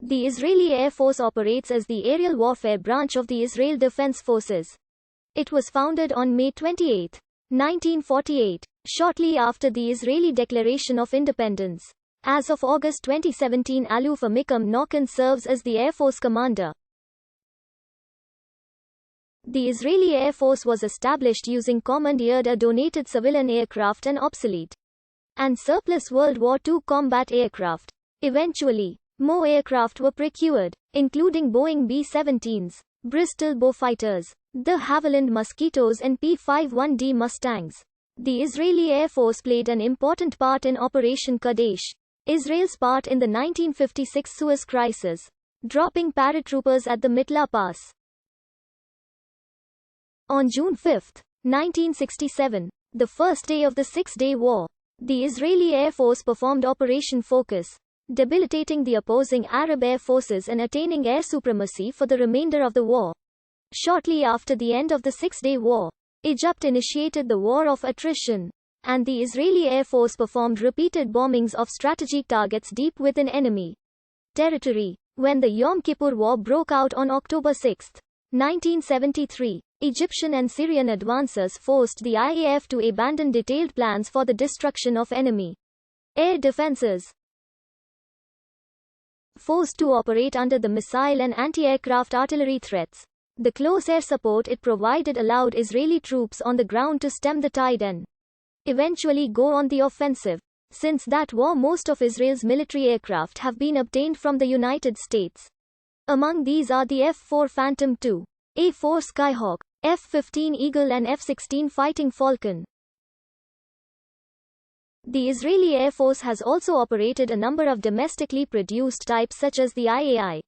The Israeli Air Force operates as the aerial warfare branch of the Israel Defense Forces. It was founded on May 28, 1948, shortly after the Israeli Declaration of Independence. As of August 2017, Aluf Amikam Noken serves as the Air Force commander. The Israeli Air Force was established using commandeered or donated civilian aircraft and obsolete and surplus World War II combat aircraft. Eventually, more aircraft were procured, including Boeing B-17s, Bristol Beaufighters, de Havilland Mosquitoes and P-51D Mustangs. The Israeli Air Force played an important part in Operation Kadesh, Israel's part in the 1956 Suez Crisis, dropping paratroopers at the Mitla Pass. On June 5, 1967, the first day of the Six-Day War, the Israeli Air Force performed Operation Focus, debilitating the opposing Arab air forces and attaining air supremacy for the remainder of the war. Shortly after the end of the Six-Day War, Egypt initiated the War of Attrition, and the Israeli Air Force performed repeated bombings of strategic targets deep within enemy territory. When the Yom Kippur War broke out on October 6, 1973, Egyptian and Syrian advances forced the IAF to abandon detailed plans for the destruction of enemy air defenses. Forced to operate under the missile and anti-aircraft artillery threats, the close air support it provided allowed Israeli troops on the ground to stem the tide and eventually go on the offensive. Since that war, most of Israel's military aircraft have been obtained from the United States. Among these are the F-4 Phantom II, A-4 Skyhawk, F-15 Eagle and F-16 Fighting Falcon. The Israeli Air Force has also operated a number of domestically produced types such as the IAI,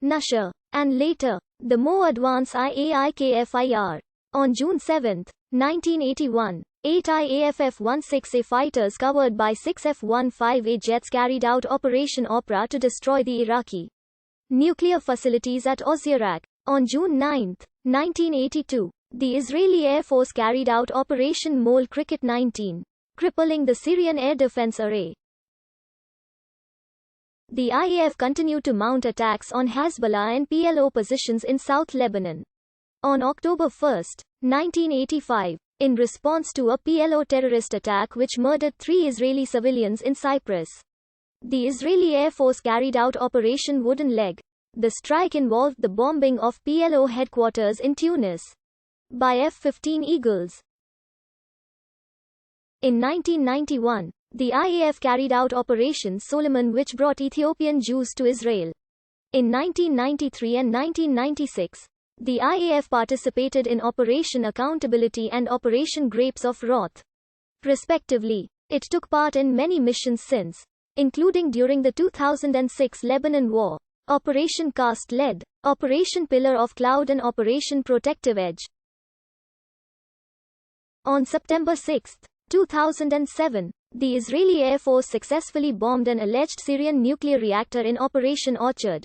Nusher, and later, the more advanced IAI KFIR. On June 7, 1981, 8 IAF F-16A fighters covered by 6 F-15A jets carried out Operation Opera to destroy the Iraqi nuclear facilities at Ozyarak. On June 9, 1982, the Israeli Air Force carried out Operation Mole Cricket 19, crippling the Syrian air defense array. The IAF continued to mount attacks on Hezbollah and PLO positions in South Lebanon. On October 1, 1985, in response to a PLO terrorist attack which murdered 3 Israeli civilians in Cyprus, the Israeli Air Force carried out Operation Wooden Leg. The strike involved the bombing of PLO headquarters in Tunis by F-15 Eagles. In 1991, the IAF carried out Operation Solomon, which brought Ethiopian Jews to Israel. In 1993 and 1996, the IAF participated in Operation Accountability and Operation Grapes of Wrath, respectively. It took part in many missions since, including during the 2006 Lebanon War, Operation Cast Lead, Operation Pillar of Cloud and Operation Protective Edge. On September 6, 2007, the Israeli Air Force successfully bombed an alleged Syrian nuclear reactor in Operation Orchard.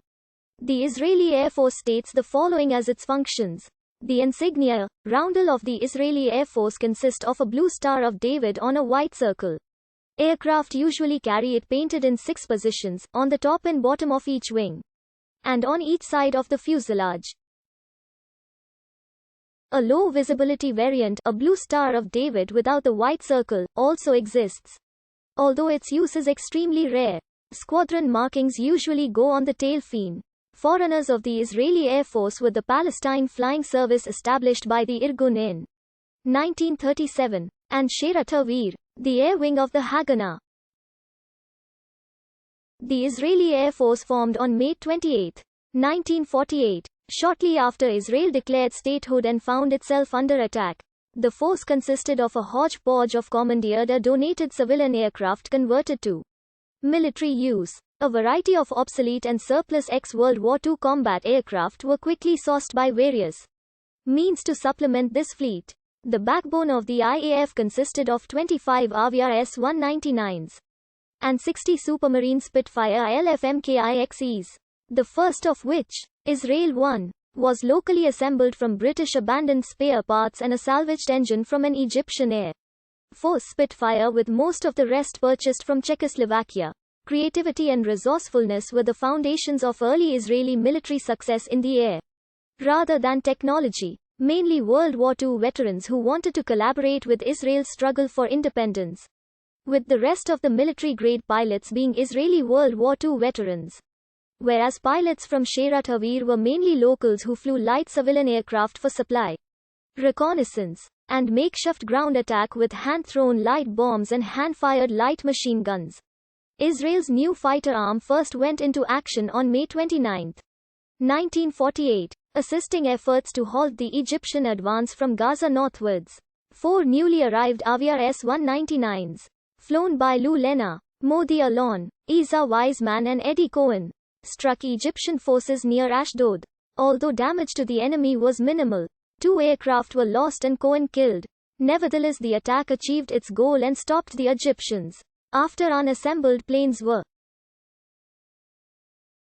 The Israeli Air Force states the following as its functions. The insignia, roundel of the Israeli Air Force consist of a blue Star of David on a white circle. Aircraft usually carry it painted in 6 positions, on the top and bottom of each wing, and on each side of the fuselage. A low visibility variant, a blue Star of David without the white circle, also exists. Although its use is extremely rare, squadron markings usually go on the tail fin. Forerunners of the Israeli Air Force were the Palestine Flying Service established by the Irgun in 1937, and Sherut Tawir, the air wing of the Haganah. The Israeli Air Force formed on May 28, 1948, shortly after Israel declared statehood and found itself under attack. The force consisted of a hodgepodge of commandeered or donated civilian aircraft converted to military use. A variety of obsolete and surplus ex-World War II combat aircraft were quickly sourced by various means to supplement this fleet. The backbone of the IAF consisted of 25 Avia S-199s and 60 Supermarine Spitfire LFMKIXEs, the first of which, Israel 1, was locally assembled from British abandoned spare parts and a salvaged engine from an Egyptian Air Force Spitfire, with most of the rest purchased from Czechoslovakia. creativity and resourcefulness were the foundations of early Israeli military success in the air. Rather than technology, mainly World War II veterans who wanted to collaborate with Israel's struggle for independence, with the rest of the military-grade pilots being Israeli World War II veterans. Whereas pilots from Sherat Havir were mainly locals who flew light civilian aircraft for supply, reconnaissance, and makeshift ground attack with hand-thrown light bombs and hand-fired light machine guns. Israel's new fighter arm first went into action on May 29, 1948, assisting efforts to halt the Egyptian advance from Gaza northwards. 4 newly arrived Aviar S-199s, flown by Lou Lena, Modi Alon, Isa Wiseman and Eddie Cohen, struck Egyptian forces near Ashdod. Although damage to the enemy was minimal, 2 aircraft were lost and Cohen killed. Nevertheless, the attack achieved its goal and stopped the Egyptians. After unassembled planes were